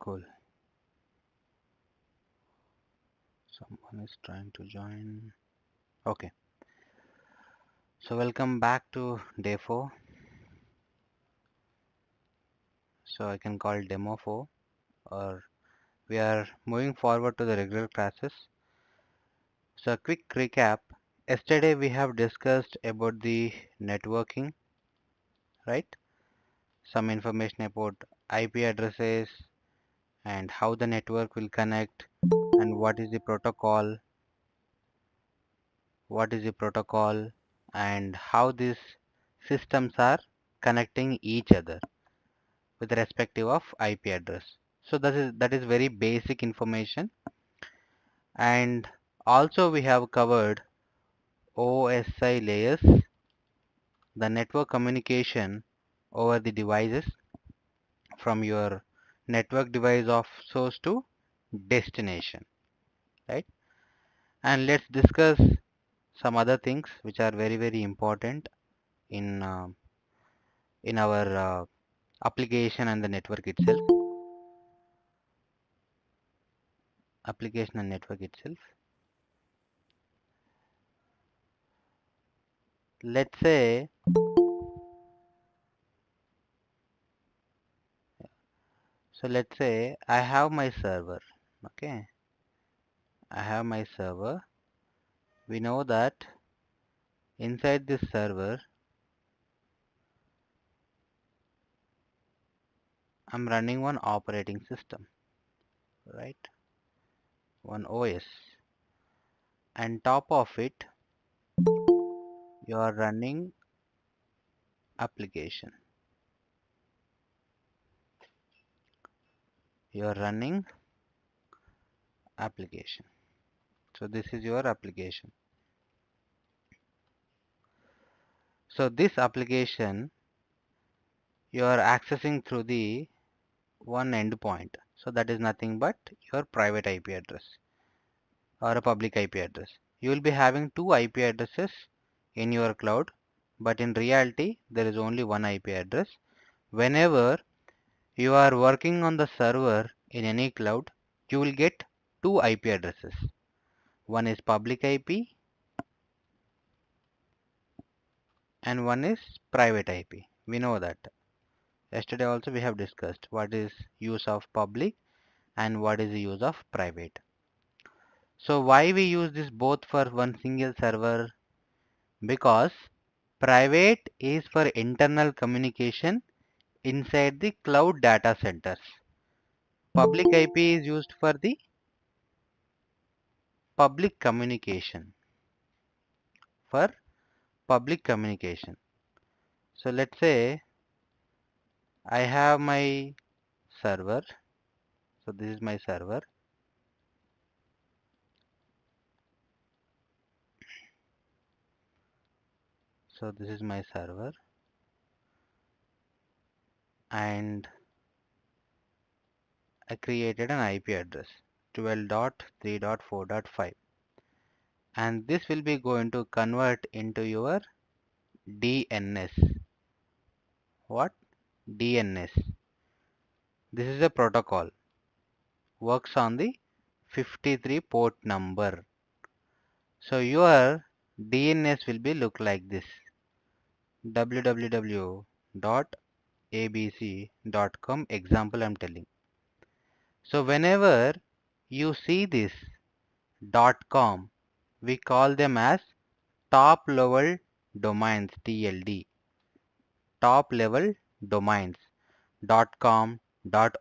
Cool. Someone is trying to join. Okay. So welcome back to day 4. So I can call DEMO-04, or we are moving forward to the regular classes. So a quick recap. Yesterday we have discussed about the networking, right? Some information about IP addresses and how the network will connect and what is the protocol, and how these systems are connecting each other with respective of IP address. So that is very basic information. And also we have covered OSI layers, the network communication over the devices from your network device of source to destination, right? And let's discuss some other things which are very important in our application and the network itself. Application and network itself. Let's say I have my server. Okay, I have my server. We know that inside this server I'm running one operating system, right? One OS. And top of it you are running application. You are running application. So this is your application. So this application you are accessing through the one endpoint. So that is nothing but your private IP address or a public IP address. You will be having two IP addresses in your cloud, but in reality there is only one IP address. Whenever you are working on the server in any cloud, you will get two IP addresses. One is public IP and one is private IP. We know that. Yesterday also we have discussed what is use of public and what is the use of private. So why we use this both for one single server? Because private is for internal communication inside the cloud data centers. Public IP is used for the public communication. For public communication. So let's say I have my server. So this is my server. So this is my server. And I created an IP address 12.3.4.5, and this will be going to convert into your DNS. What? DNS. This is a protocol, works on the 53 port number. So your DNS will be look like this: www.abc.com. Example I'm telling. So whenever you see this .com, we call them as top level domains, TLD. Top level domains. .com,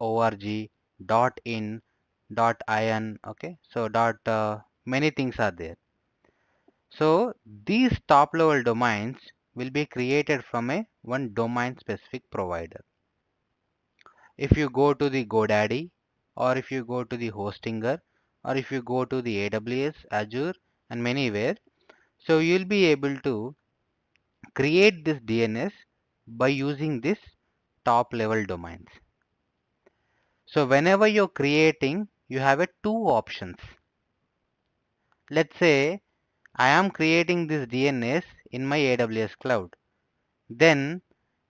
.org, .in, .in. Okay, so many things are there. So these top level domains will be created from a one domain specific provider. If you go to the GoDaddy, or if you go to the Hostinger, or if you go to the AWS, Azure, and manywhere, so you'll be able to create this DNS by using this top level domains. So whenever you're creating, you have a two options. Let's say I am creating this DNS in my AWS cloud. Then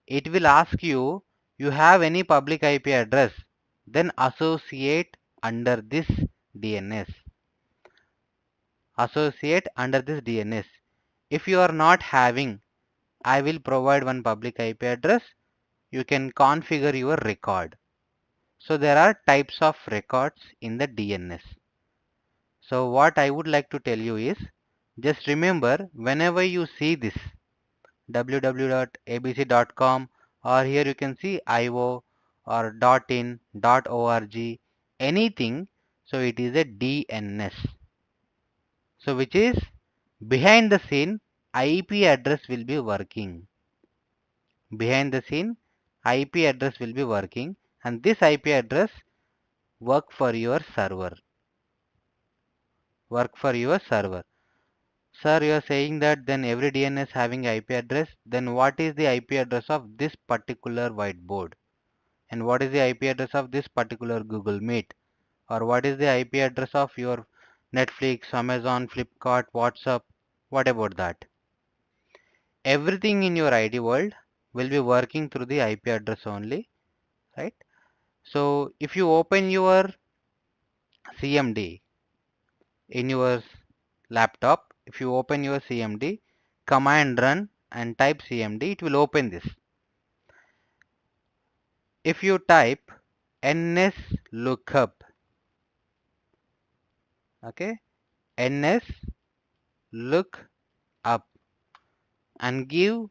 it will ask you, you have any public IP address? then associate under this DNS. Associate under this DNS. If you are not having, I will provide one public IP address. You can configure your record. So there are types of records in the DNS. So what I would like to tell you is, just remember, whenever you see this www.abc.com, or here you can see IO or .in, .org, anything, so it is a DNS. So which is behind the scene IP address will be working. Behind the scene IP address will be working, and this IP address work for your server. Work for your server. Sir, you are saying that then every DNS having IP address, then what is the IP address of this particular whiteboard? And what is the IP address of this particular Google Meet? Or what is the IP address of your Netflix, Amazon, Flipkart, WhatsApp? What about that? Everything in your ID world will be working through the IP address only, right? So if you open your CMD in your laptop, if you open your CMD, command run and type CMD, it will open this. If you type ns lookup, okay, ns look up, and give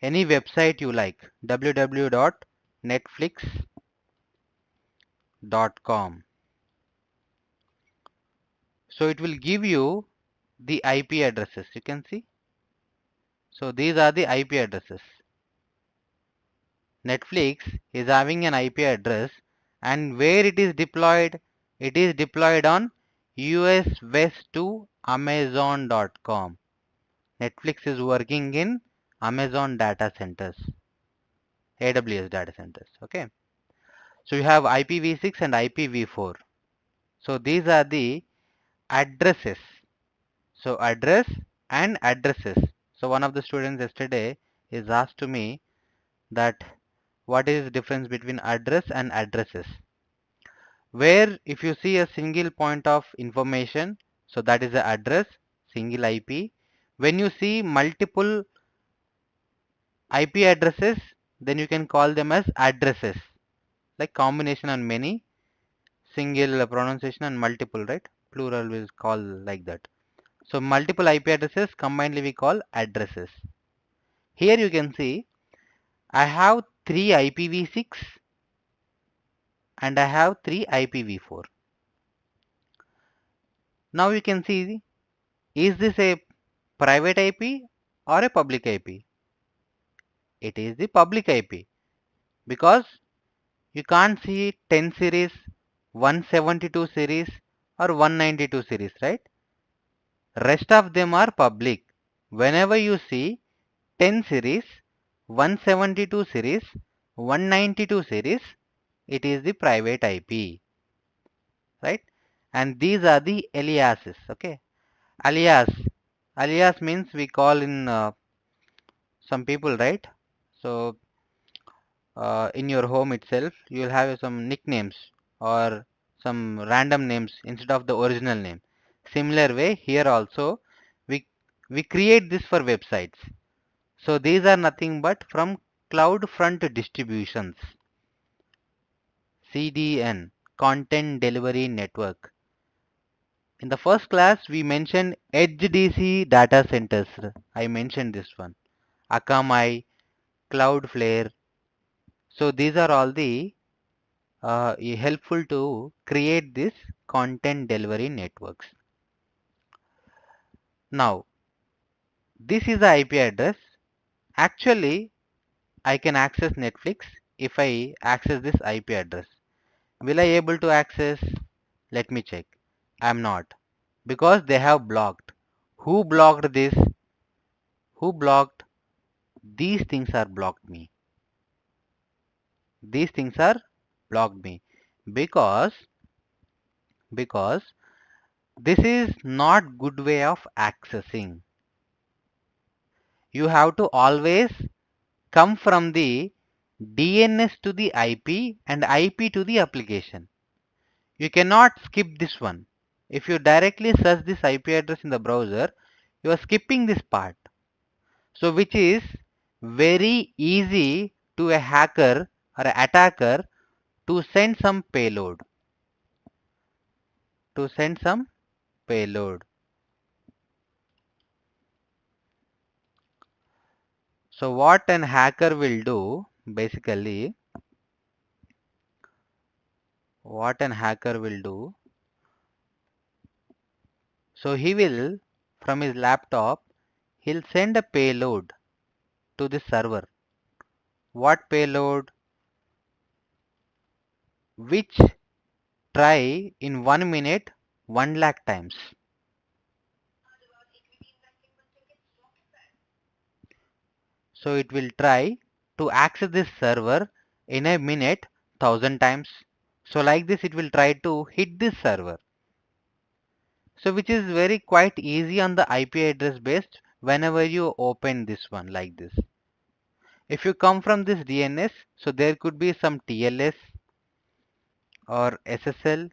any website you like, www.netflix.com. So it will give you the IP addresses. You can see. So these are the IP addresses. Netflix is having an IP address, and where it is deployed on US West to Amazon.com. Netflix is working in Amazon data centers, AWS data centers. Okay. So you have IPv6 and IPv4. So these are the addresses. So address and addresses. So one of the students yesterday is asked to me that what is the difference between address and addresses. Where if you see a single point of information, so that is the address, single IP. When you see multiple IP addresses, then you can call them as addresses, like combination and many, single pronunciation and multiple, right? Plural will call like that. So multiple IP addresses combinedly we call addresses. Here you can see I have 3 IPv6 and I have 3 IPv4. Now you can see, is this a private IP or a public IP? It is the public IP, because you can't see 10 series, 172 series or 192 series, right? Rest of them are public. Whenever you see 10 series, 172 series, 192 series, it is the private IP, right? And these are the aliases, okay? Alias means we call in some people, right? So in your home itself, you will have some nicknames or some random names instead of the original name. Similar way, here also we we create this for websites. So these are nothing but from CloudFront distributions, CDN, Content Delivery Network. In the first class, we mentioned Edge DC data centers. I mentioned this one. Akamai, Cloudflare. So these are all the helpful to create this content delivery networks. Now, this is the IP address. Actually, I can access Netflix if I access this IP address. Will I able to access? Let me check. I am not, because they have blocked. Who blocked this? Who blocked? These things are blocked me. These things are blocked me because this is not good way of accessing. You have to always come from the DNS to the IP and IP to the application. You cannot skip this one. If you directly search this IP address in the browser, you are skipping this part. So which is very easy to a hacker or an attacker to send some payload. To send some payload. So what an hacker will do, basically, what an hacker will do, so he will, from his laptop, he'll send a payload to the server. What payload? Which try in 1 minute 1 lakh times. So it will try to access this server in a minute 1000 times. So like this it will try to hit this server. So which is very quite easy on the IP address based whenever you open this one like this. If you come from this DNS, so there could be some TLS or SSL.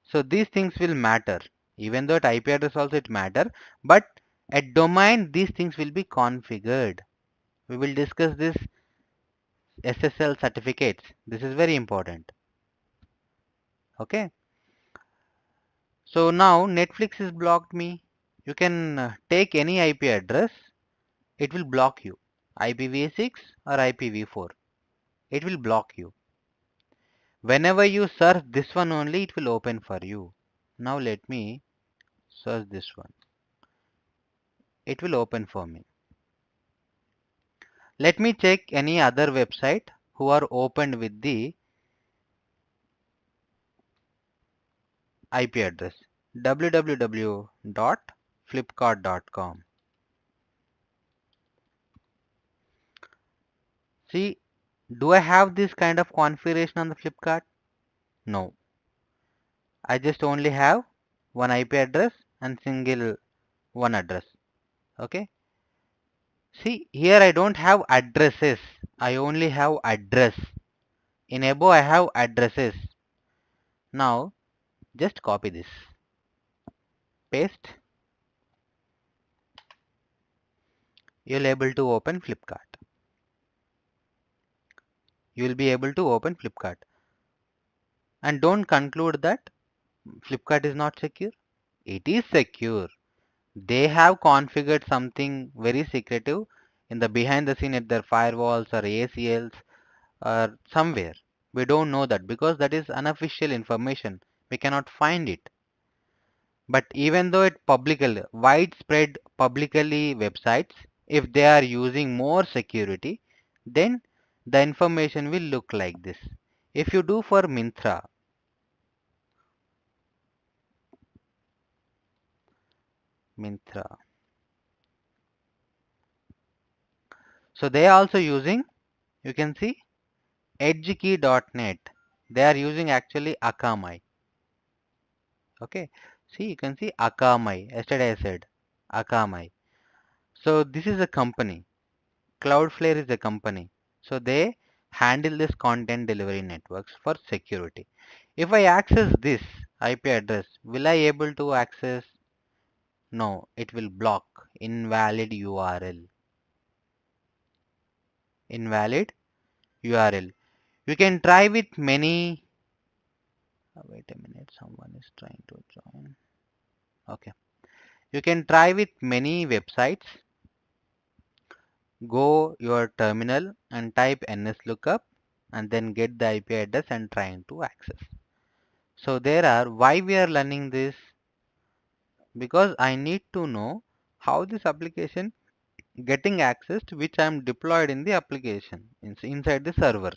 So these things will matter. Even though at IP address also it matter, but at domain these things will be configured. We will discuss this SSL certificates. This is very important. Okay. So now Netflix has blocked me. You can take any IP address. It will block you. IPv6 or IPv4. It will block you. Whenever you search this one only, it will open for you. Now let me search this one. It will open for me. Let me check any other website who are opened with the IP address www.flipkart.com. See, do I have this kind of configuration on the Flipkart? No. I just only have one IP address and single one address. Okay. See, here I don't have addresses. I only have address. In above I have addresses. Now, just copy this. Paste. You'll able to open Flipkart. You will be able to open Flipkart. And don't conclude that Flipkart is not secure. It is secure. They have configured something very secretive in the behind the scene at their firewalls or ACLs or somewhere. We don't know that because that is unofficial information. We cannot find it. But even though it publicly, widespread publicly websites, if they are using more security, then the information will look like this. If you do for Myntra, so they are also using, you can see edgekey.net. They are using actually Akamai. Okay, see you can see Akamai. Yesterday I said Akamai. So this is a company. Cloudflare is a company. So they handle this content delivery networks for security. If I access this IP address, will I able to access? No, it will block invalid URL. Invalid URL. You can try with many. Wait a minute, someone is trying to join. Okay. You can try with many websites. Go your terminal and type nslookup and then get the IP address and trying to access. So there are, why we are learning this? Because I need to know how this application getting accessed which I am deployed in the application inside the server.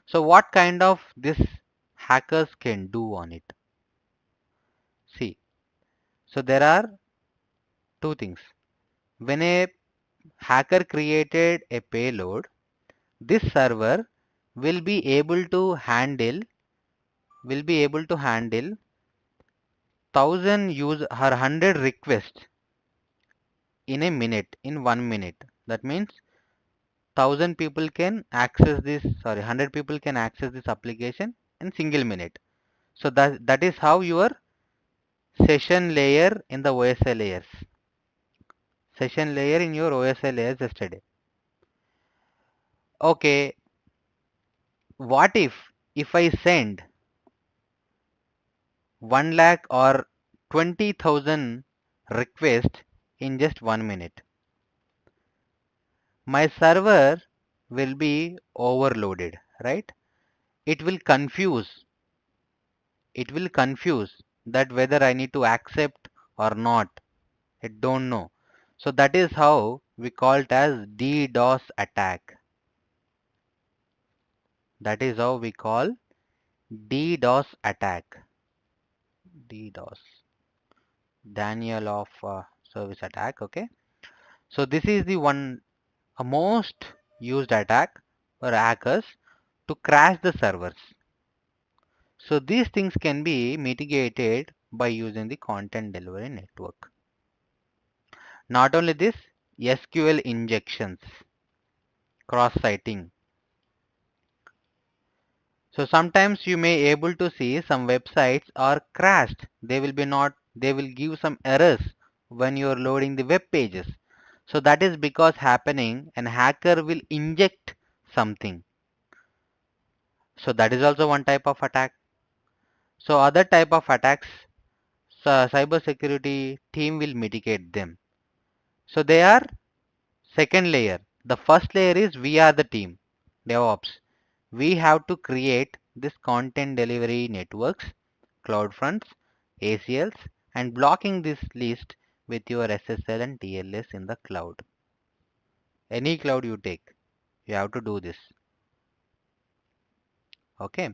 So what kind of this hackers can do on it? See, so there are two things. When a hacker created a payload, this server will be able to handle 1000 use or 100 requests in a minute, in 1 minute. That means 1000 people can access this, 100 people can access this application in single minute. So that is how your session layer in the OSI layers. Session layer in your OSI layers yesterday. Okay, what if I send 1 lakh or 20,000 requests in just 1 minute? My server will be overloaded, right? It will confuse. It will confuse that whether I need to accept or not. I don't know. So that is how we call it as DDoS attack. That is how we call DDoS attack. DDoS. Daniel of service attack. Okay. So this is the one most used attack for hackers to crash the servers. So these things can be mitigated by using the content delivery network. Not only this, SQL injections, cross-siting. So sometimes you may able to see some websites are crashed. They will give some errors when you are loading the web pages. So that is because happening and hacker will inject something. So that is also one type of attack. So other type of attacks, cyber security team will mitigate them. So they are second layer. The first layer is we are the team, DevOps. We have to create this content delivery networks, cloud fronts, ACLs, and blocking this list with your SSL and TLS in the cloud. Any cloud you take, you have to do this. Okay.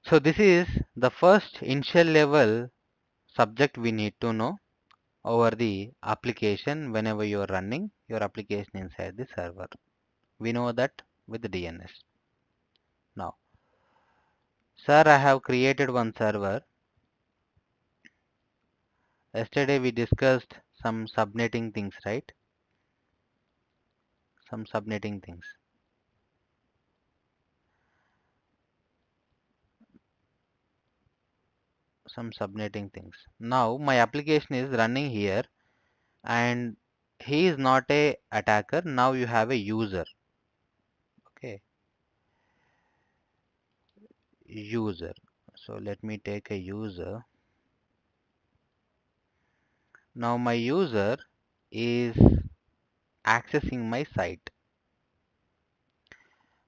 So this is the first initial level subject we need to know over the application whenever you are running your application inside the server. We know that with the DNS. Now, sir, I have created one server. Yesterday we discussed some subnetting things, right? Some subnetting things. Now my application is running here and he is not a attacker. Now you have a user. Okay. User. So let me take a user. Now my user is accessing my site,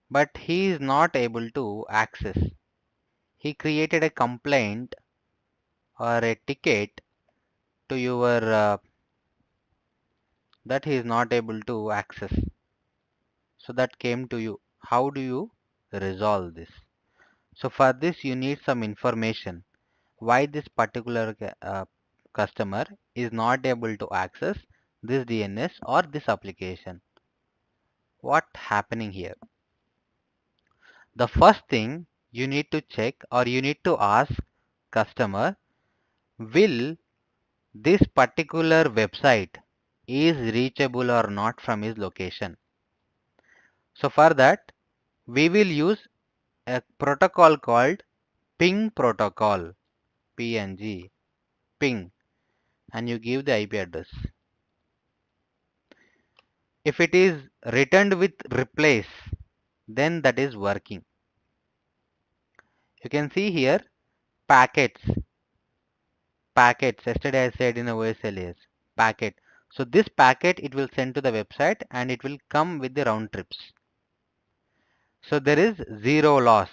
but he is not able to access. He created a complaint or a ticket to your that he is not able to access. So that came to you. How do you resolve this? So for this you need some information. Why this particular customer is not able to access this DNS or this application? What happening here? The first thing you need to check or you need to ask customer, will this particular website is reachable or not from his location? So for that we will use a protocol called ping protocol, PNG, ping, and you give the IP address. If it is returned with replace, then that is working. You can see here packets. Yesterday I said in a OSLAS, packet. So this packet it will send to the website and it will come with the round trips. So there is zero loss.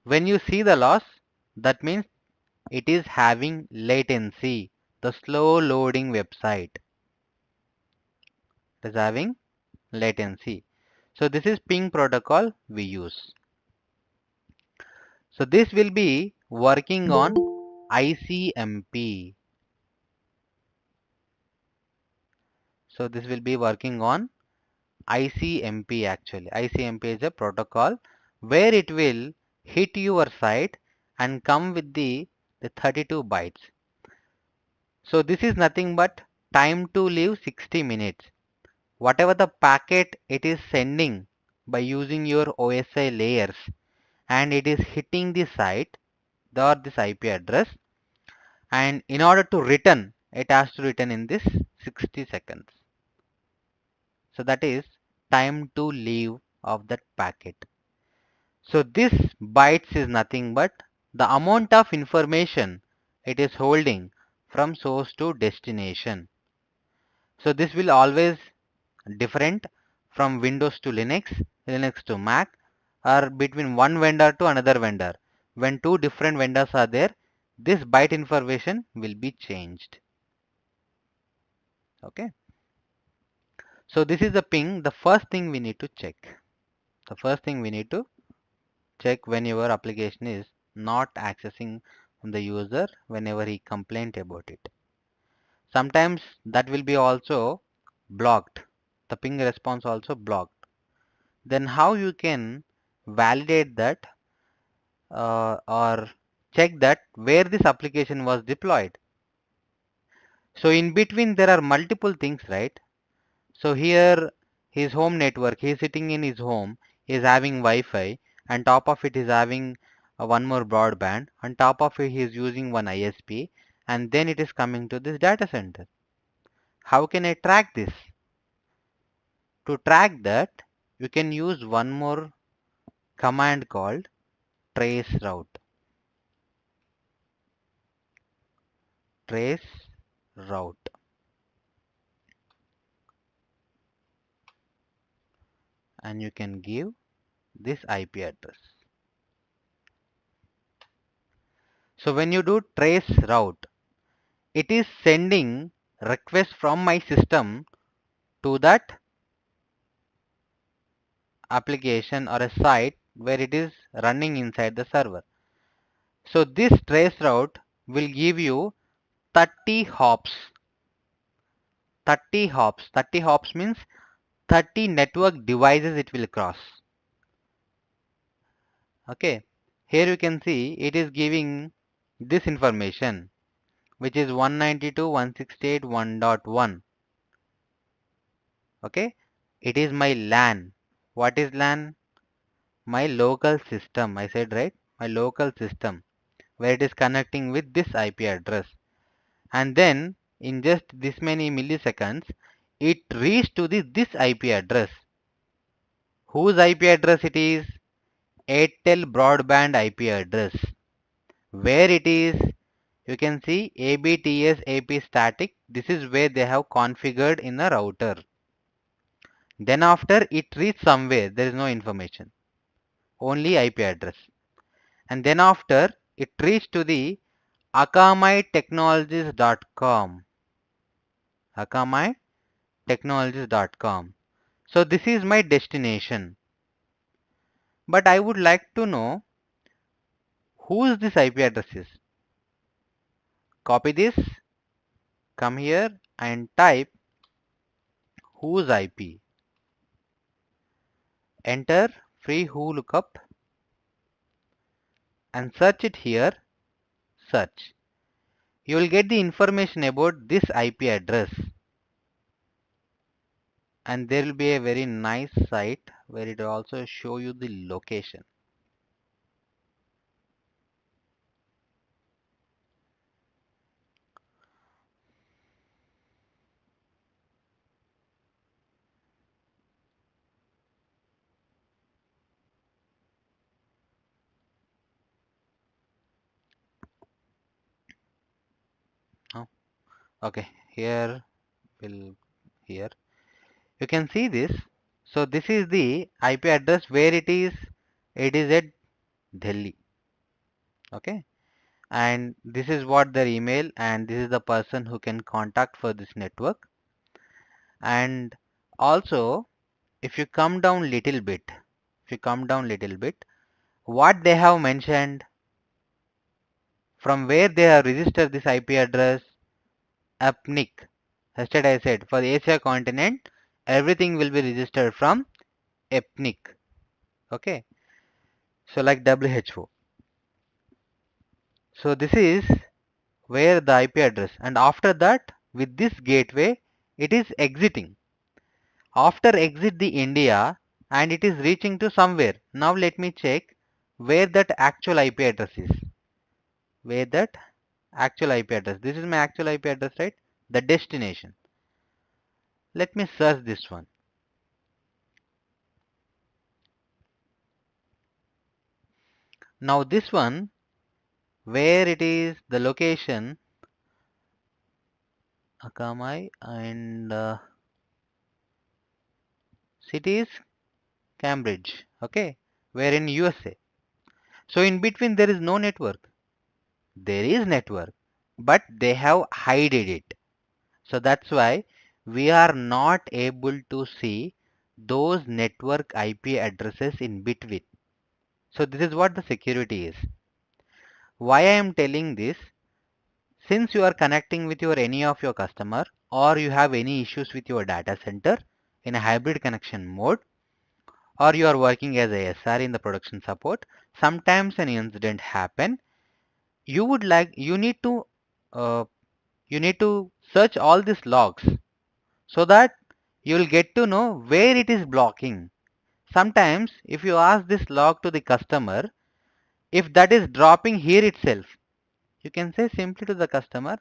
When you see the loss, that means it is having latency, the slow loading website. It is having latency. So this is ping protocol we use. So this will be working on ICMP. So this will be working on ICMP actually. ICMP is a protocol where it will hit your site and come with the 32 bytes. So this is nothing but time to live 60 minutes. whatever the packet it is sending by using your OSI layers, and it is hitting the site or this IP address, and in order to return, it has to return in this 60 seconds. So that is time to leave of that packet. So this bytes is nothing but the amount of information it is holding from source to destination. So this will always different from Windows to Linux, Linux to Mac, or between one vendor to another vendor. When two different vendors are there, this byte information will be changed. Okay. So this is the ping. The first thing we need to check. The first thing we need to check when your application is not accessing the user whenever he complained about it. Sometimes that will be also blocked. The ping response also blocked. Then how you can validate that or check that where this application was deployed. So in between there are multiple things, right? So here his home network, he is sitting in his home, he is having Wi-Fi, and top of it is having one more broadband, on top of it he is using one ISP, and then it is coming to this data center. How can I track this? To track that, you can use one more command called trace route. Trace route. And you can give this IP address. So when you do trace route, it is sending request from my system to that application or a site where it is running inside the server. So this trace route will give you 30 hops. 30 hops. 30 hops means 30 network devices it will cross. Okay. Here you can see it is giving this information, which is 192.168.1.1. Okay. It is my LAN. What is LAN? My local system. I said right? My local system, where it is connecting with this IP address. And then in just this many milliseconds, it reached to this IP address. Whose IP address it is? Airtel broadband IP address. Where it is? You can see ABTS AP static. This is where they have configured in the router. Then after it reached somewhere, there is no information. Only IP address. And then after it reached to the akamai-technologies.com. akamai-technologies.com. So this is my destination. But I would like to know whose this IP address is. Copy this, come here and type whose IP. Enter free who lookup and search it here. Search. You will get the information about this IP address. And there will be a very nice site where it will also show you the location. Oh, okay, here here you can see this. So this is the IP address where it is at Delhi. Okay, and this is what their email, and this is the person who can contact for this network. And also if you come down little bit, what they have mentioned, from where they have registered this IP address, APNIC. Yesterday I said for the Asia continent, everything will be registered from APNIC. Okay, so like WHO. So this is where the IP address, and after that with this gateway it is exiting. After exit the India and it is reaching to somewhere. Now let me check where that actual IP address is. Where that actual IP address. This is my actual IP address, right? The destination. Let me search this one. Now this one, where it is, the location, Akamai and city is Cambridge, okay, where in USA. So in between there is no network. There is network, but they have hidden it. So that's why we are not able to see those network IP addresses in between. So this is what the security is. Why I am telling this? Since you are connecting with your any of your customer or you have any issues with your data center in a hybrid connection mode, or you are working as a SR in the production support, sometimes an incident happen. You need to uh, search all these logs so that you will get to know where it is blocking. Sometimes if you ask this log to the customer, if that is dropping here itself, you can say simply to the customer,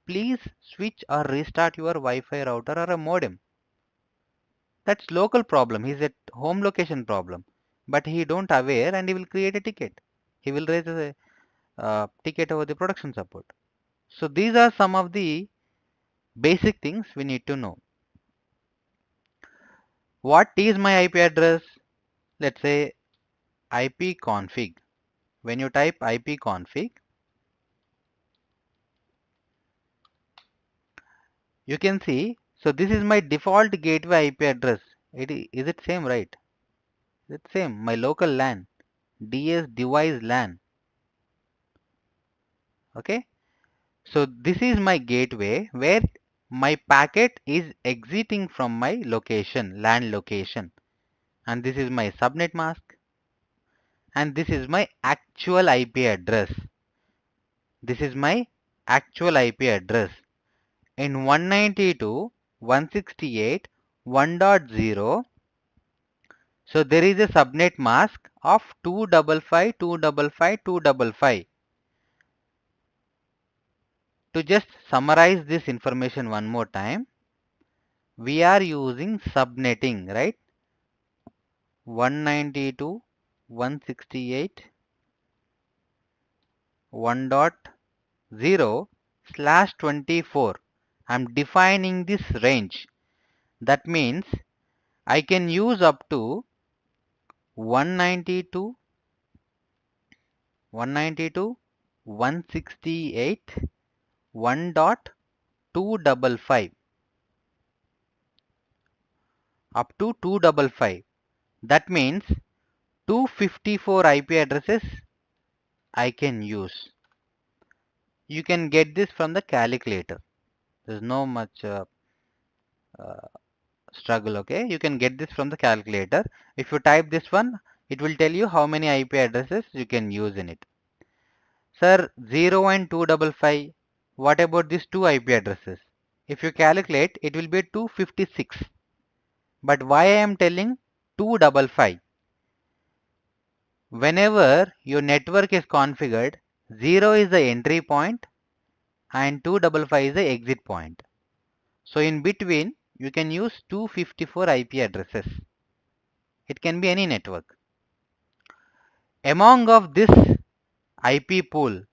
please switch or restart your Wi-Fi router or a modem. That's local problem. He's at home location problem, but he don't aware and he will create a ticket. He will raise a ticket over the production support. So these are some of the basic things we need to know. What is my IP address? Let's say ipconfig. When you type ipconfig, you can see, so this is my default gateway IP address. Is it same, right? It's same, my local LAN, DS device LAN. Okay. So this is my gateway where my packet is exiting from my location, LAN location. And this is my subnet mask. And this is my actual IP address. This is my actual IP address. In 192.168.1.0, so there is a subnet mask of 255.255.255. To just summarize this information one more time, we are using subnetting, right? 192.168.1.0/24. I'm defining this range. That means I can use up to 192, 168, 1.255 up to 255. That means 254 IP addresses I can use. You can get this from the calculator. There's no much uh, struggle, okay? You can get this from the calculator. If you type this one, it will tell you how many IP addresses you can use in it. Sir, 0 and 255, what about these two IP addresses? If you calculate, it will be 256. But why I am telling 255? Whenever your network is configured, 0 is the entry point and 255 is the exit point. So in between, you can use 254 IP addresses. It can be any network. Among of this IP pool,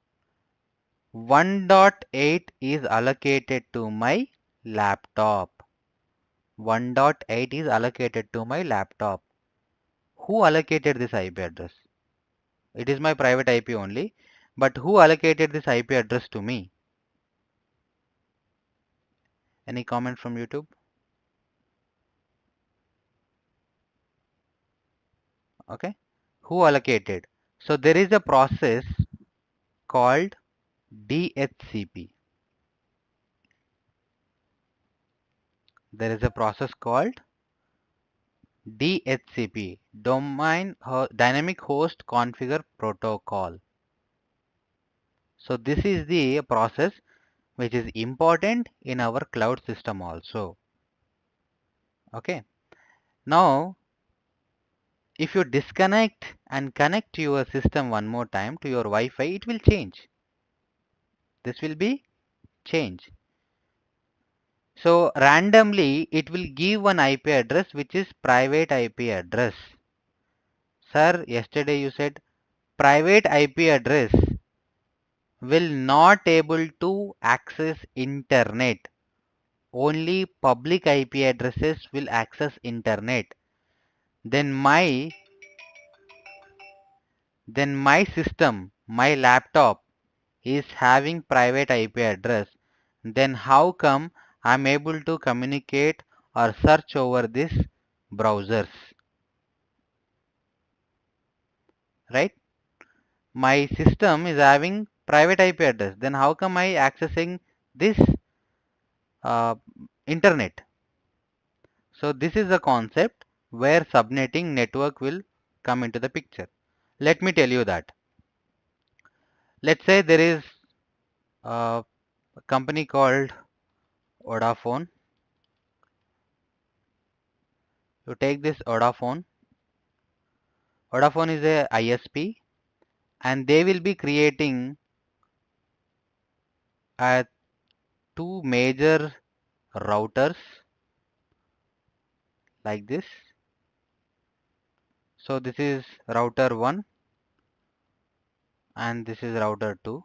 1.8 is allocated to my laptop. 1.8 is allocated to my laptop. Who allocated this IP address? It is my private IP only, but who allocated this IP address to me? Any comment from YouTube? Okay. Who allocated? So there is a process called DHCP. There is a process called DHCP, Dynamic Host Configure Protocol. So this is the process which is important in our cloud system also. Okay. Now, if you disconnect and connect your system one more time to your Wi-Fi, it will change. This will be change. So randomly it will give one IP address which is private IP address. Sir, yesterday you said private IP address will not able to access internet. Only public IP addresses will access internet. Then my system, my laptop is having private IP address. Then how come I'm able to communicate or search over this browsers, right? My system is having private IP address. Then how come I accessing this uh, internet? So this is a concept where subnetting network will come into the picture. Let me tell you that. Let's say there is a company called Vodafone. You take this Vodafone. Vodafone is a ISP and they will be creating two major routers like this. So this is router 1 and this is router 2.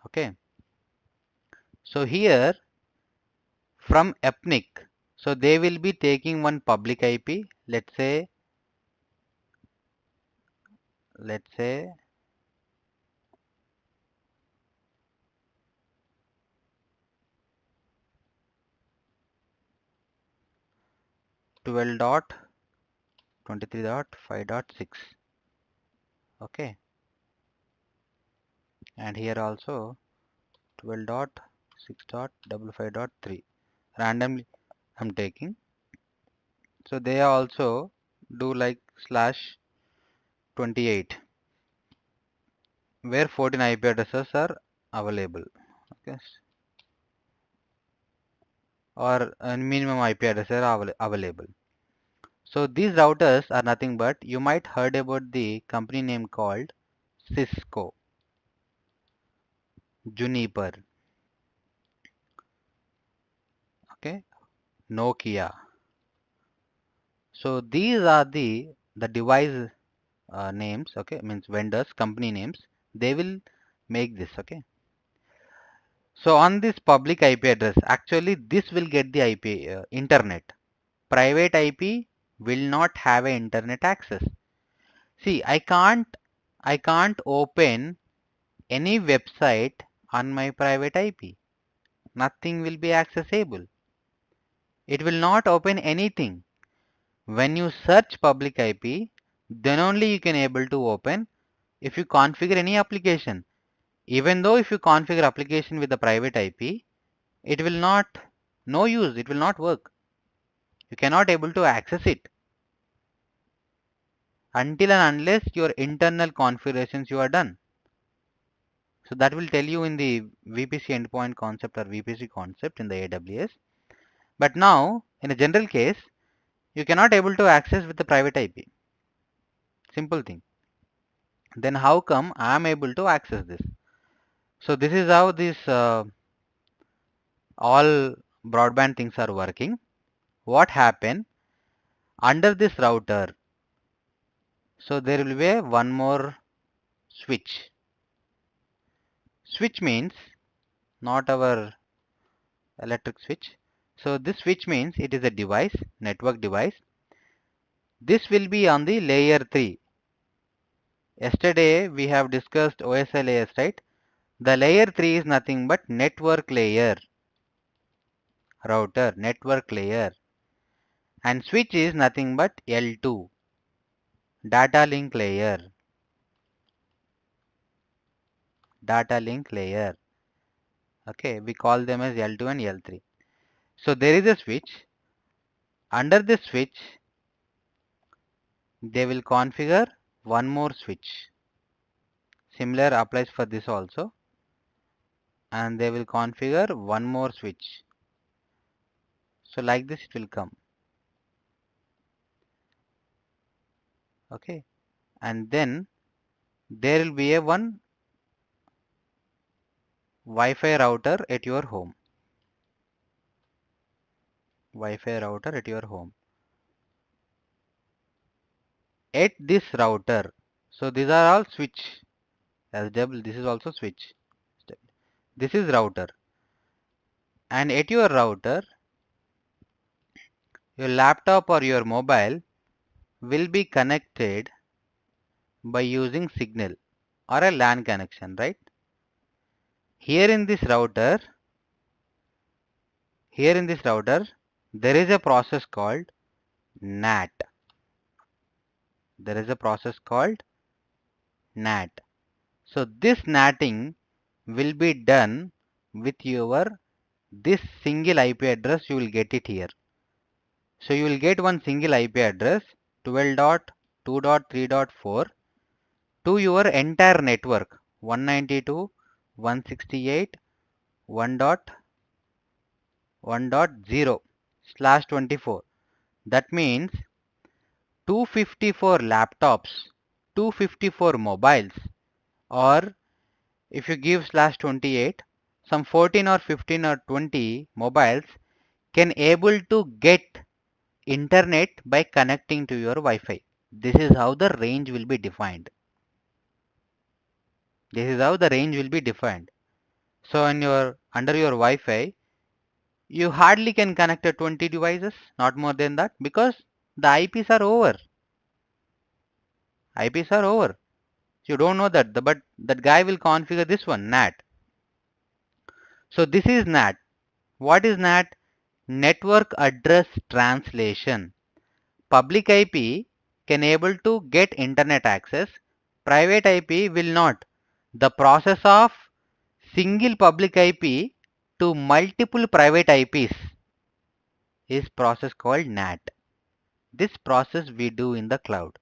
Okay. So here from Ethnic, so they will be taking one public IP. Let's say 12.23.5.6. Okay. And here also 12.6.55.3. Randomly I'm taking. So they also do like /28 where 14 IP addresses are available. Okay. Or minimum IP addresses are available. So these routers are nothing but, you might heard about the company name called Cisco, Juniper, okay, Nokia. So these are the device names, okay, means vendors, company names. They will make this, okay. So on this public IP address, actually this will get the IP internet. Private IP will not have a internet access. See, I can't open any website on my private IP. Nothing will be accessible. It will not open anything. When you search public IP, then only you can able to open if you configure any application. Even though if you configure application with the private IP, it will not, no use, it will not work. You cannot able to access it until and unless your internal configurations you are done. So that will tell you in the VPC endpoint concept or VPC concept in the AWS. But now in a general case, you cannot able to access with the private IP. Simple thing. Then how come I am able to access this? So this is how this all broadband things are working. What happened under this router? So there will be one more switch. Switch means not our electric switch. So this switch means it is a device, network device. This will be on the layer 3. Yesterday we have discussed OSI layers, right? The layer 3 is nothing but network layer, router, network layer. And switch is nothing but L2, data link layer, data link layer. Okay, we call them as L2 and L3. So there is a switch. Under this switch, they will configure one more switch. Similar applies for this also. And they will configure one more switch. So like this it will come. Okay, and then there will be a one Wi-Fi router at your home. Wi-Fi router at your home. At this router, so these are all switch. As double, this is also switch. This is router, and at your router, your laptop or your mobile will be connected by using signal or a LAN connection, right? Here in this router, there is a process called NAT. There is a process called NAT. So this NATing will be done with your this single IP address. You will get it here. So you will get one single IP address 12.2.3.4 to your entire network 192.168.1.1.0/24. That means 254 laptops, 254 mobiles, or if you give /28, some 14 or 15 or 20 mobiles can able to get internet by connecting to your Wi-Fi. This is how the range will be defined. This is how the range will be defined. So under your Wi-Fi, you hardly can connect 20 devices, not more than that, because the IPs are over. IPs are over. You don't know that, but that guy will configure this one, NAT. So this is NAT. What is NAT? Network Address Translation. Public IP can able to get internet access. Private IP will not. The process of single public IP to multiple private IPs is process called NAT. This process we do in the cloud.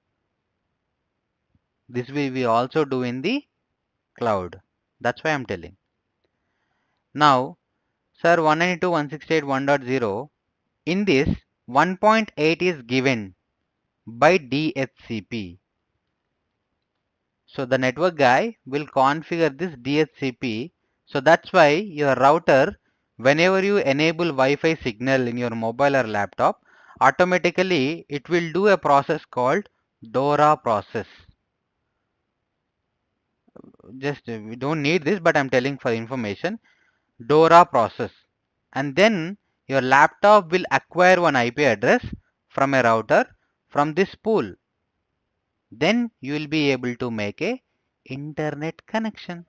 This we also do in the cloud. That's why I'm telling. Now, sir, 192.168.1.0, in this 1.8 is given by DHCP. So the network guy will configure this DHCP. So that's why your router, whenever you enable Wi-Fi signal in your mobile or laptop, automatically it will do a process called DORA process. Just we don't need this, but I'm telling for information. DORA process. And then your laptop will acquire one IP address from a router from this pool. Then you will be able to make a internet connection.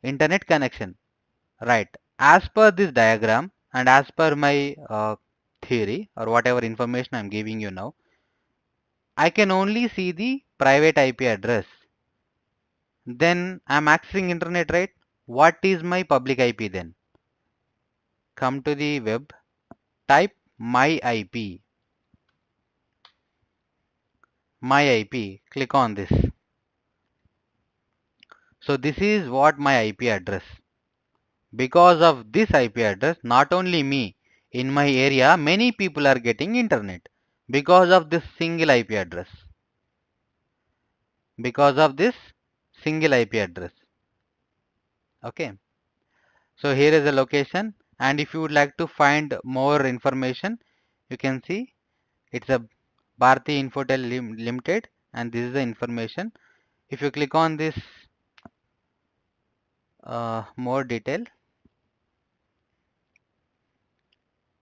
Internet connection. Right. As per this diagram and as per my theory or whatever information I'm giving you now, I can only see the private IP address. Then I'm accessing internet, right? What is my public IP then? Come to the web, type my IP. My IP. Click on this. So this is what my IP address. Because of this IP address, not only me, in my area, many people are getting internet. Because of this single IP address. Because of this single IP address. Okay. So here is the location, and if you would like to find more information, you can see it's a Bharti Infotel Limited, and this is the information. If you click on this more detail,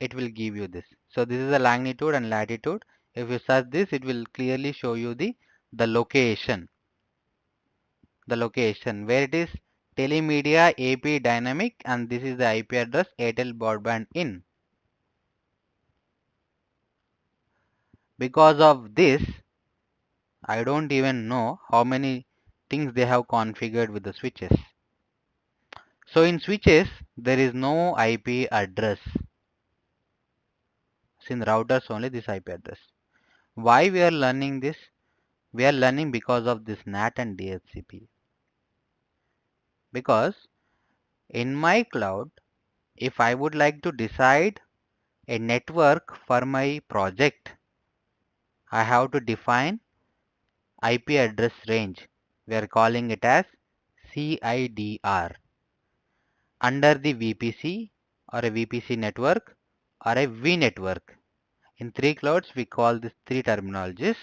it will give you this. So this is the longitude and latitude. If you search this, it will clearly show you the location. The location where it is Telemedia AP Dynamic, and this is the IP address Airtel Broadband in. Because of this, I don't even know how many things they have configured with the switches. So in switches, there is no IP address. In routers only this IP address. Why we are learning this? We are learning because of this NAT and DHCP. Because in my cloud, If I would like to decide a network for my project, I have to define IP address range. We are calling it as CIDR under the VPC or a VPC network or a V network. In three clouds, we call these three terminologies.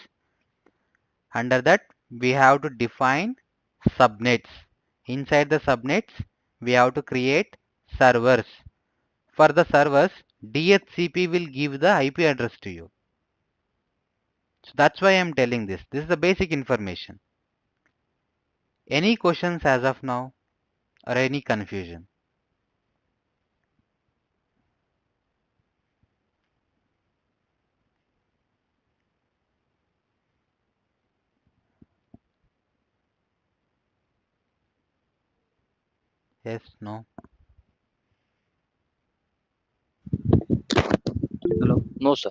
Under that, we have to define subnets. Inside the subnets, we have to create servers. For the servers, DHCP will give the IP address to you. So that's why I am telling this. This is the basic information. Any questions as of now or any confusion? Yes, no? Hello. No, sir.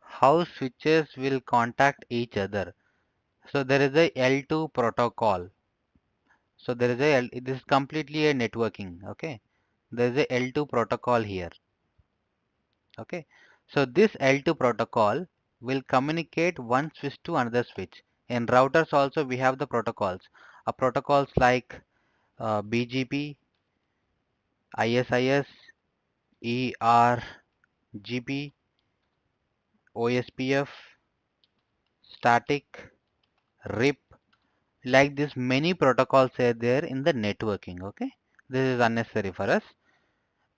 How switches will contact each other? So there is a L2 protocol. So there is this is completely a networking, okay? There is a L2 protocol here, okay? So this L2 protocol will communicate one switch to another switch. In routers also we have the protocols. Protocols like BGP, ISIS, ERGP, OSPF, static, RIP, like this many protocols are there in the networking, okay? This is unnecessary for us.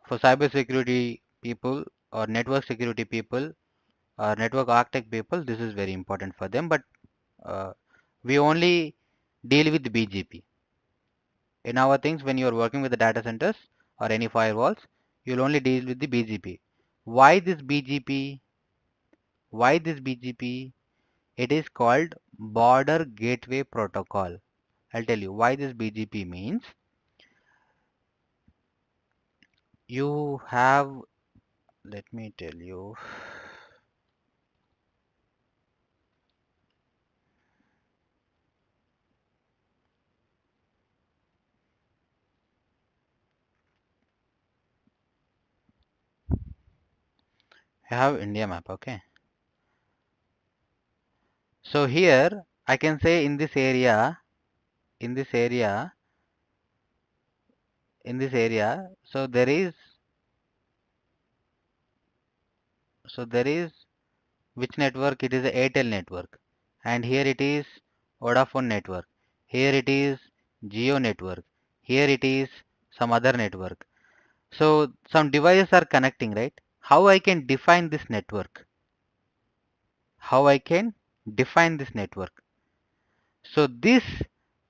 For cyber security people or network security people or network architect people, this is very important for them, but uh, we only deal with BGP. In our things, when you are working with the data centers or any firewalls, you'll only deal with the BGP. Why this BGP? Why this BGP? It is called Border Gateway Protocol. I'll tell you why this BGP means. You have, let me tell you, you have India map, okay? So here I can say in this area, in this area, in this area, so there is which network? It is a Airtel network, and here it is Vodafone network. Here it is Geo network. Here it is some other network. So some devices are connecting, right? How I can define this network? How I can define this network? So this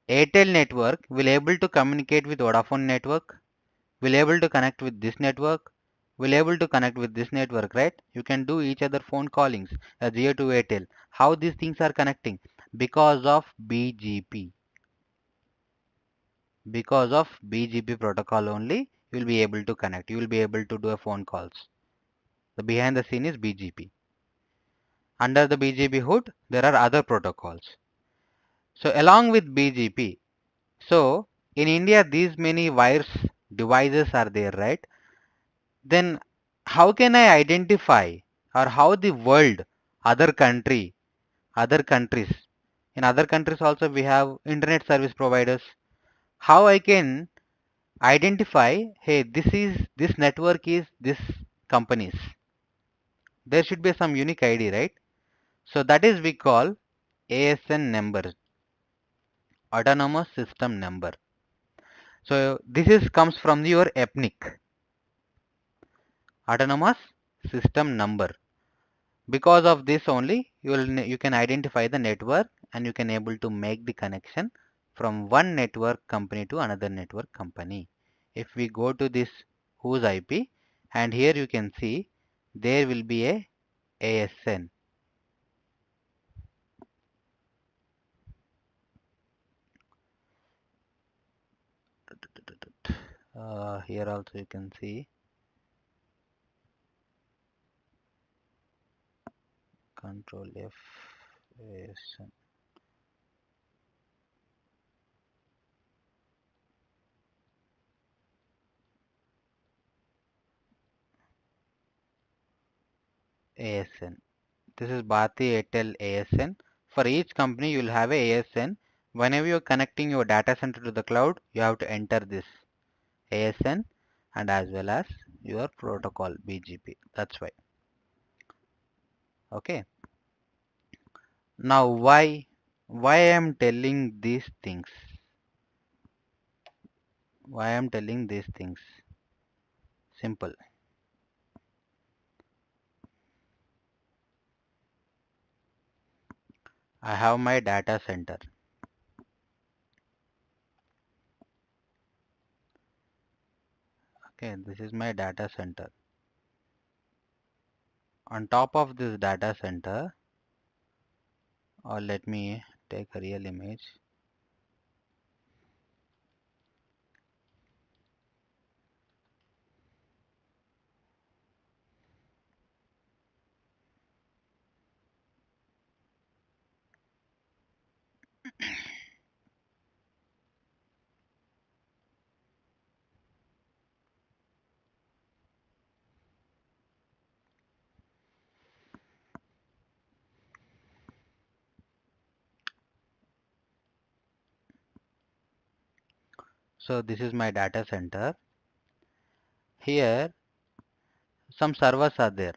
Airtel network will able to communicate with Vodafone network, will able to connect with this network, will able to connect with this network, right? You can do each other phone callings, Jio to Airtel. How these things are connecting? Because of BGP. Because of BGP protocol only, you will be able to connect. You will be able to do a phone calls. The behind the scene is BGP. Under the BGP hood, there are other protocols. So along with BGP, so in India, these many wires devices are there, right? Then how can I identify or how the world, other country, other countries, in other countries also we have internet service providers. How I can identify, hey, this network is this company's. There should be some unique ID, right? So that is we call ASN number, autonomous system number. So this is comes from your ethnic autonomous system number. Because of this only, you can identify the network and you can able to make the connection from one network company to another network company. If we go to this whose IP, and here you can see there will be a ASN. Here also you can see control F ASN. ASN. This is Bharti Airtel ASN. For each company, you will have a ASN. Whenever you are connecting your data center to the cloud, you have to enter this ASN and as well as your protocol BGP. That's why. Okay. Now why I am telling these things? Why I am telling these things? Simple. I have my data center. Okay, this is my data center. On top of this data center, or let me take a real image. So this is my data center. Here some servers are there.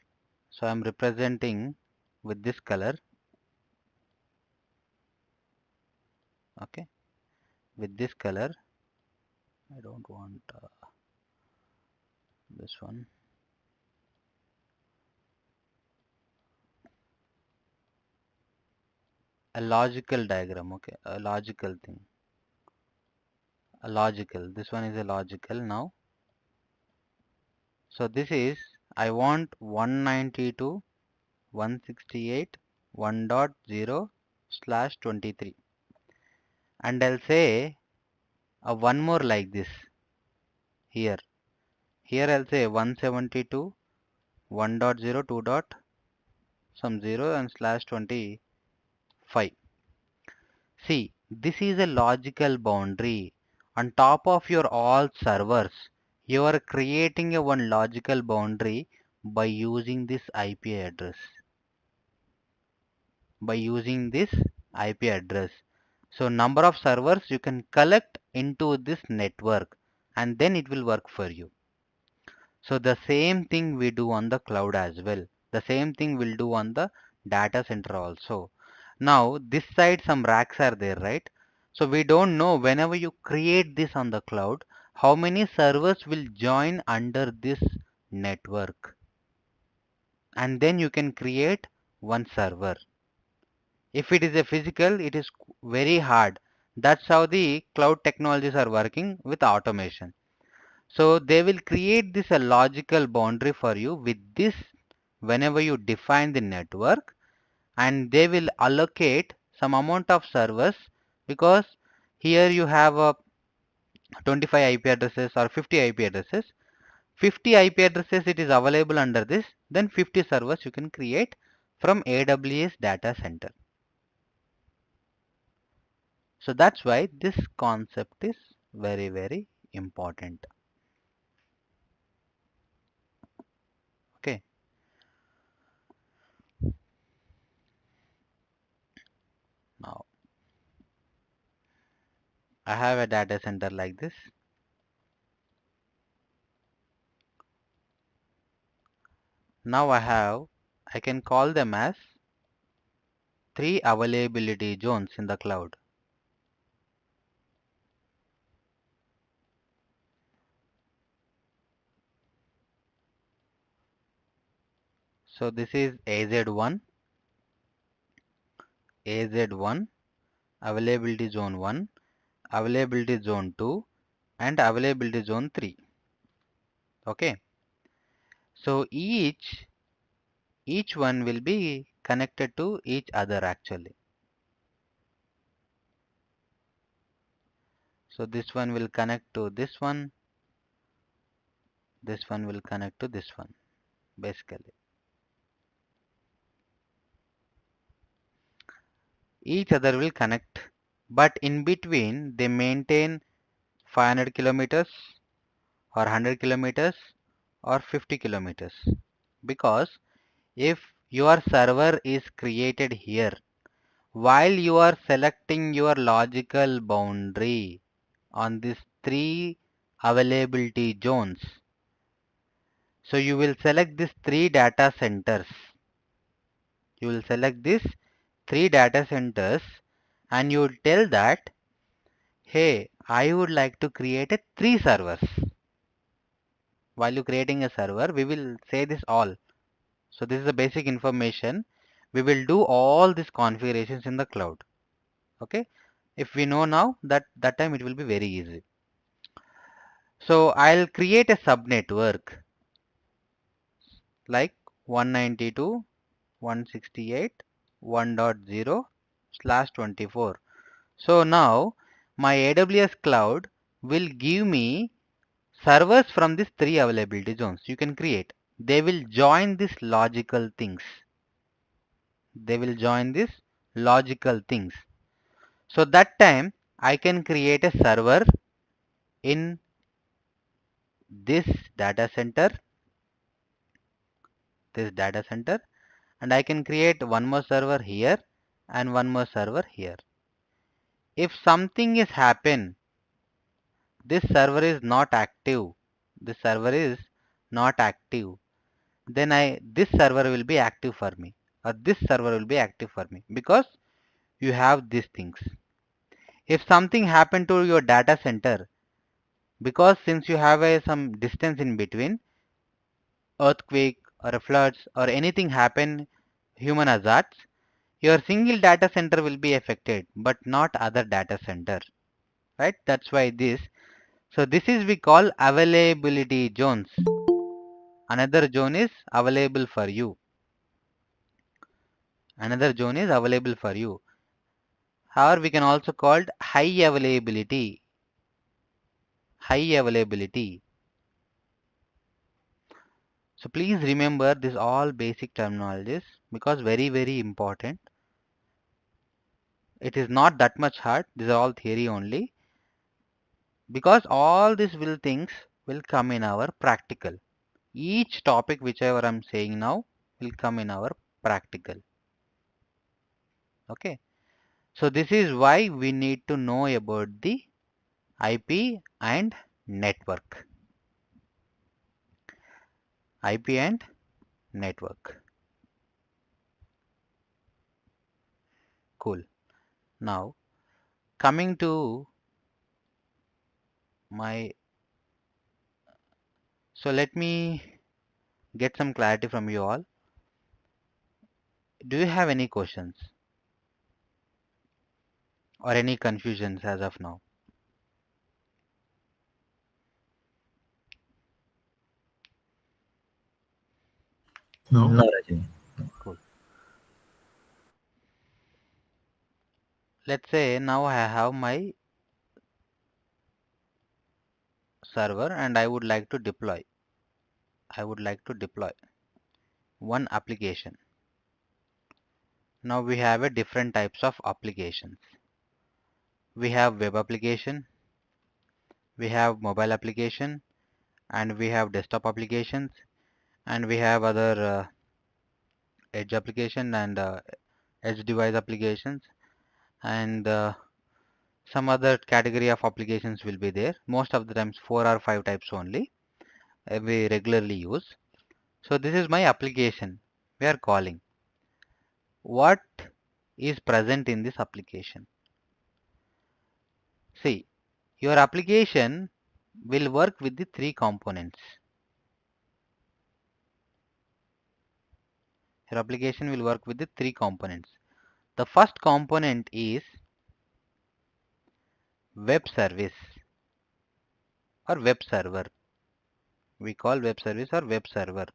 So I'm representing with this color. Okay, with this color. I don't want this one. A logical diagram. Okay, a logical thing. A logical. This one is a logical now. So this is I want 192.168.1.0/23 and I'll say one more like this here. Here I'll say 172 1.0 2 dot some 0 and /25. See, this is a logical boundary. On top of your all servers, you are creating a one logical boundary by using this IP address. By using this IP address. So number of servers you can collect into this network and then it will work for you. So the same thing we do on the cloud as well. The same thing we'll do on the data center also. Now this side some racks are there, right? So we don't know whenever you create this on the cloud, how many servers will join under this network. And then you can create one server. If it is a physical, it is very hard. That's how the cloud technologies are working with automation. So they will create this a logical boundary for you with this whenever you define the network, and they will allocate some amount of servers because here you have a 25 IP addresses or 50 IP addresses. 50 IP addresses it is available under this, then 50 servers you can create from AWS data center. So that's why this concept is very important. Okay. Now I have a data center like this. Now I can call them as 3 availability zones in the cloud. So this is AZ1, AZ1, availability zone 1, availability zone 2 and availability zone 3. Okay. So each one will be connected to each other actually. So this one will connect to this one will connect to this one basically. Each other will connect, but in between they maintain 500 kilometers or 100 kilometers or 50 kilometers, because if your server is created here. While you are selecting your logical boundary on these three availability zones, so you will select these three data centers. You will select these three data centers and you will tell that, hey, I would like to create a 3 servers. While you creating a server, we will say this all. So this is the basic information. We will do all these configurations in the cloud. Okay. If we know now, that time it will be very easy. So I'll create a subnetwork like 192.168.1.0/24. So now my AWS cloud will give me servers from these three availability zones. You can create. They will join these logical things. They will join these logical things. So that time I can create a server in this data center, and I can create one more server here and one more server here. If something is happen, this server is not active, this server is not active, then this server will be active for me, or this server will be active for me, because you have these things. If something happened to your data center, because since you have some distance in between, earthquake or a floods or anything happen, human hazards, your single data center will be affected, but not other data center, right? That's why this. So this is we call availability zones. Another zone is available for you. Another zone is available for you. Or we can also call high availability. High availability. So please remember this all basic terminologies, because very important. It is not that much hard. These are all theory only, because all these things will come in our practical. Each topic whichever I'm saying now will come in our practical. Okay. So this is why we need to know about the IP and network. IP and network. Cool. Now coming to my, so let me get some clarity from you all. Do you have any questions or any confusions as of now? No, Rajini. Cool. Let's say now I have my server and I would like to deploy. One application. Now we have a different types of applications. We have web application, we have mobile application, and we have desktop applications, and we have other edge application and edge device applications, and some other category of applications will be there. Most of the times 4 or 5 types only we regularly use. So this is my application we are calling. What is present in this application? See, your application will work with the three components. Your application will work with the three components. The first component is web service or web server. We call web service or web server.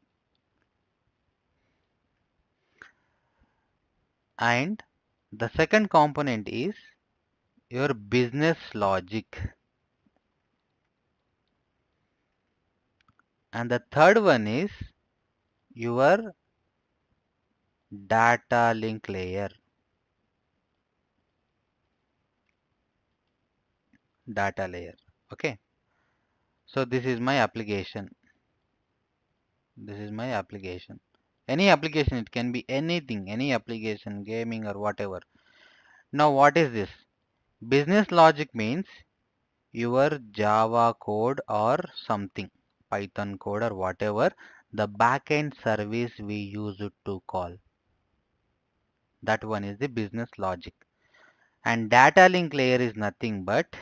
And the second component is your business logic. And the third one is your data link layer. Data layer. Okay. So this is my application. This is my application. Any application, it can be anything, any application, gaming or whatever. Now what is this? Business logic means your Java code or something, Python code or whatever, the backend service we use it to call. That one is the business logic. And data link layer is nothing but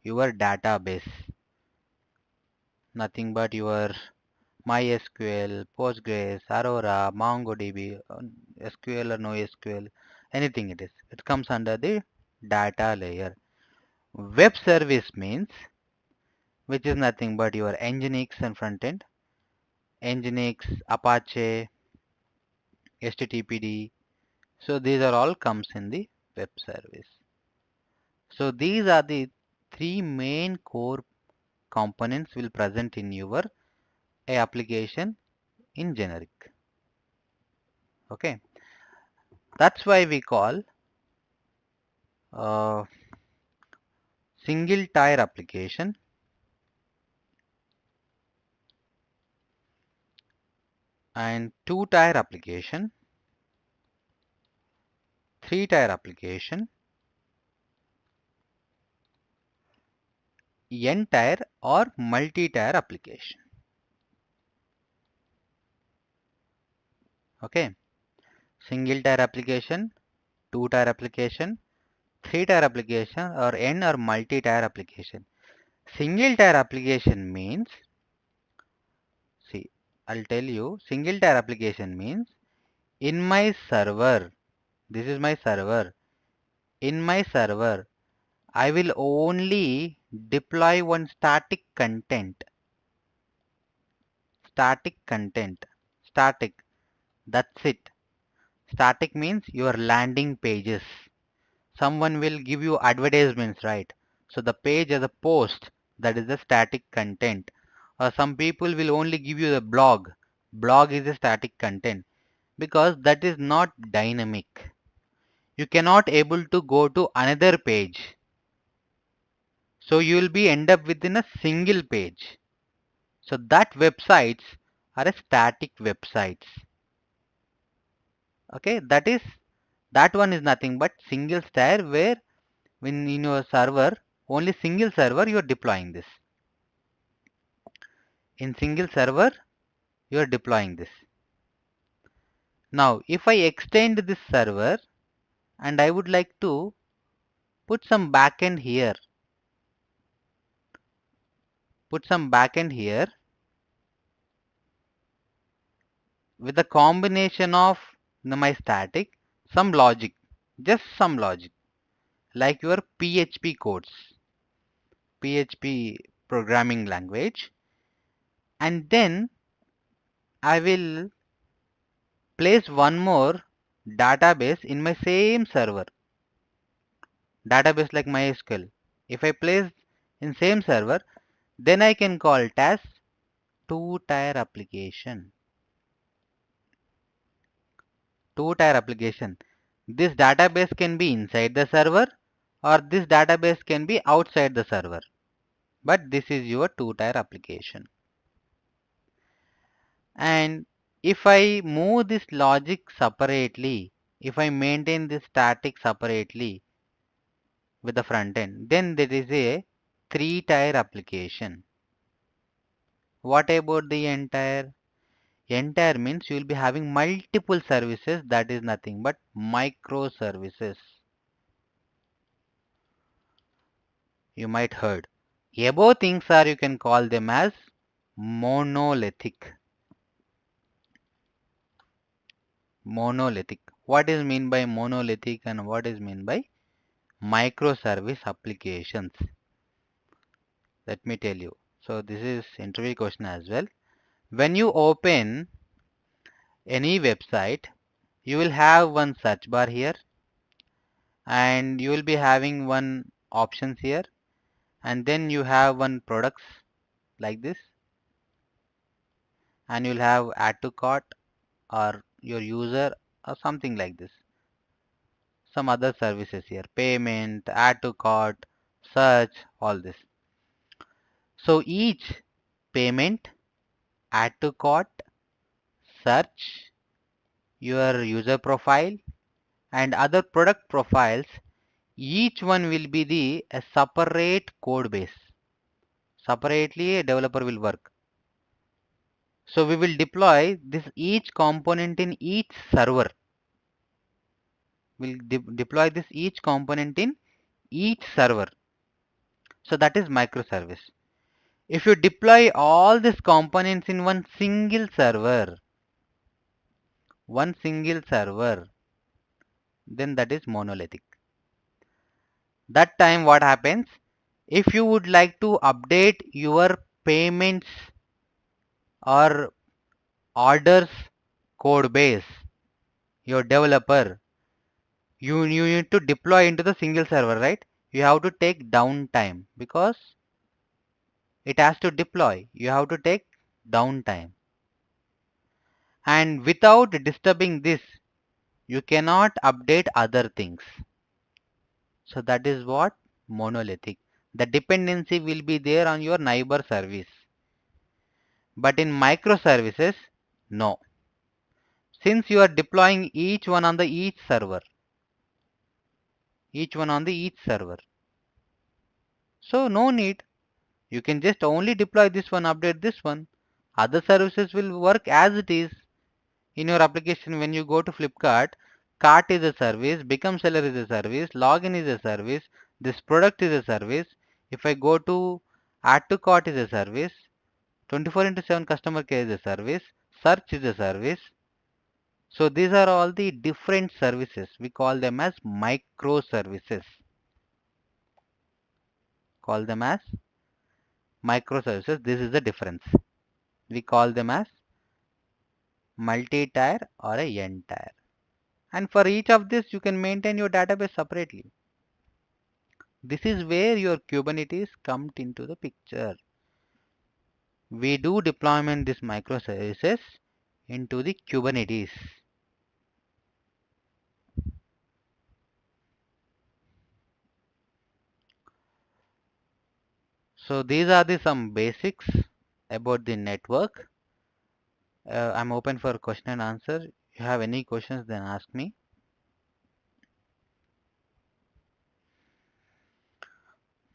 your database. Nothing but your MySQL, Postgres, Aurora, MongoDB, SQL or no SQL, anything it is. It comes under the data layer. Web service means, which is nothing but your Nginx and front end, Nginx, Apache, HTTPD. So these are all comes in the web service. So these are the three main core components will present in your application in generic. Okay, that's why we call single tier application and two tier application, three tier application, n tier or multi tier application. Okay, single tier application, two tier application, three tier application or n or multi tier application. Single tier application means, see, I'll tell you, single tier application means in my server, this is my server, in my server, I will only deploy one static content. Static content. Static. That's it. Static means your landing pages. Someone will give you advertisements, right? So the page as a post, that is the static content. Or some people will only give you the blog. Blog is a static content because that is not dynamic. You cannot able to go to another page. So you will be end up within a single page. So that websites are a static websites. Okay, that one is nothing but single tier where when in your server, only single server you are deploying this. In single server you are deploying this. Now if I extend this server and I would like to put some backend here, with a combination of my static, some logic, just some logic, like your PHP codes, PHP programming language, and then I will place one more database in my same server, database like MySQL. If I place in same server, then I can call it as two-tier application. Two-tier application. This database can be inside the server or this database can be outside the server. But this is your two-tier application. And if I move this logic separately, if I maintain this static separately with the front end, then there is a three-tier application. What about the entire? Entire means you will be having multiple services, that is nothing but microservices. You might heard. Above things are, you can call them as monolithic. Monolithic. What is mean by monolithic and what is mean by microservice applications? Let me tell you. So this is interview question as well. When you open any website, you will have one search bar here and you will be having one options here and then you have one products like this and you'll have add to cart or your user or something like this. Some other services here, payment, add to cart, search, all this. So each payment, add to cart, search your user profile and other product profiles, each one will be a separate code base. Separately a developer will work. So we will deploy this each component in each server. We'll deploy this each component in each server. So that is microservice. If you deploy all these components in one single server, then that is monolithic. That time what happens? If you would like to update your payments or orders code base, your developer, you need to deploy into the single server, right? You have to take downtime because it has to deploy. You have to take downtime. And without disturbing this, you cannot update other things. So that is what monolithic. The dependency will be there on your neighbor service. But in microservices, no. Since you are deploying each one on the each server. So no need. You can just only deploy this one, update this one. Other services will work as it is. In your application, when you go to Flipkart, cart is a service, become seller is a service, login is a service, this product is a service. If I go to add to cart is a service, 24/7 customer care is a service, search is a service. So these are all the different services. We call them as microservices. This is the difference. We call them as multi-tier or a n-tier. And for each of this, you can maintain your database separately. This is where your Kubernetes comes into the picture. We do deployment this microservices into the Kubernetes. So these are some basics about the network. I'm open for question and answer. If you have any questions, then ask me.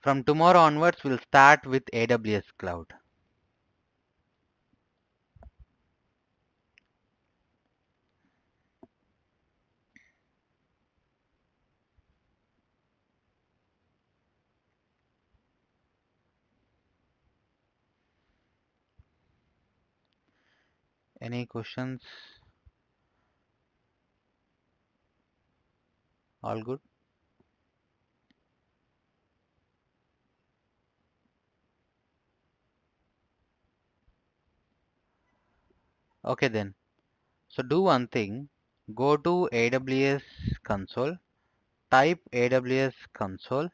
From tomorrow onwards, we'll start with AWS Cloud. Any questions? All good? Okay then. So do one thing. Go to AWS console. Type AWS console.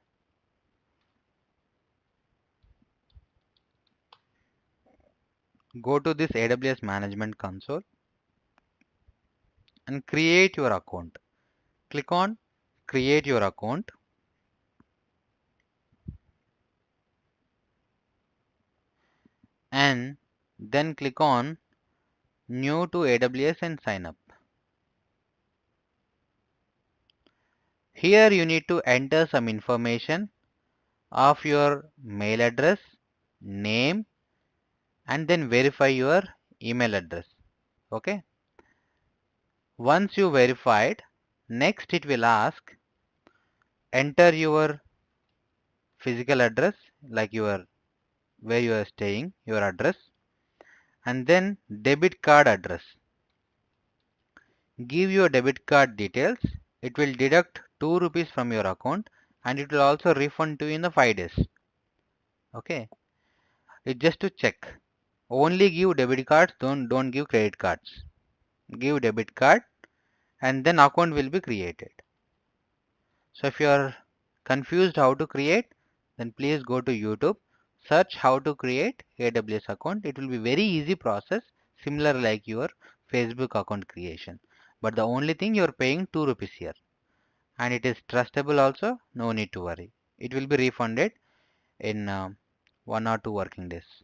Go to this AWS management console and create your account. Click on create your account. And then click on new to AWS and sign up. Here you need to enter some information of your mail address, name, and then verify your email address. Okay. Once you verified, next it will ask enter your physical address, like where you are staying, your address, and then debit card address. Give your debit card details. It will deduct 2 rupees from your account and it will also refund to you in the 5 days. Okay. It's just to check. Only give debit cards, don't give credit cards. Give debit card and then account will be created. So if you are confused how to create, then please go to YouTube, search how to create AWS account. It will be very easy process, similar like your Facebook account creation. But the only thing you are paying 2 rupees here. And it is trustable also, no need to worry. It will be refunded in 1 or 2 working days.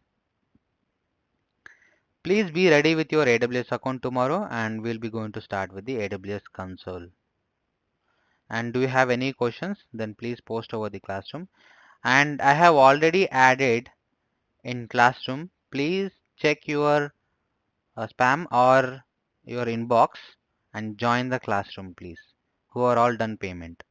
please be ready with your AWS account tomorrow, and we'll be going to start with the AWS console. And do you have any questions? Then please post over the Classroom. And I have already added in Classroom. Please check your spam or your inbox and join the Classroom, please, who are all done payment.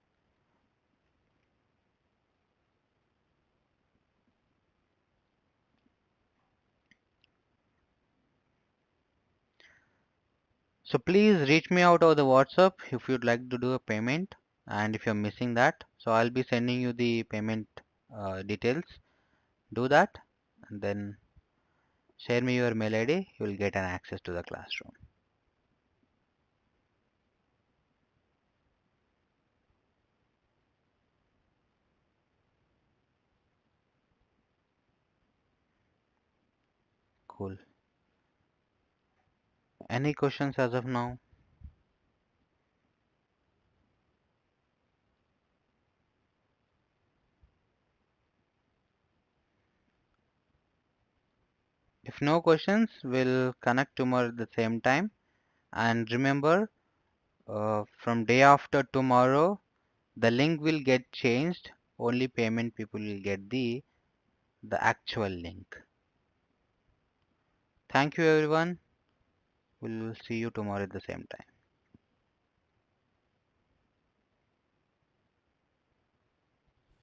So please reach me out over the WhatsApp if you'd like to do a payment, and if you're missing that. So I'll be sending you the payment details. Do that and then share me your mail ID. You will get an access to the Classroom. Cool. Any questions as of now? If no questions, we'll connect tomorrow at the same time. And remember, from day after tomorrow, the link will get changed. Only payment people will get the actual link. Thank you everyone. We'll see you tomorrow at the same time.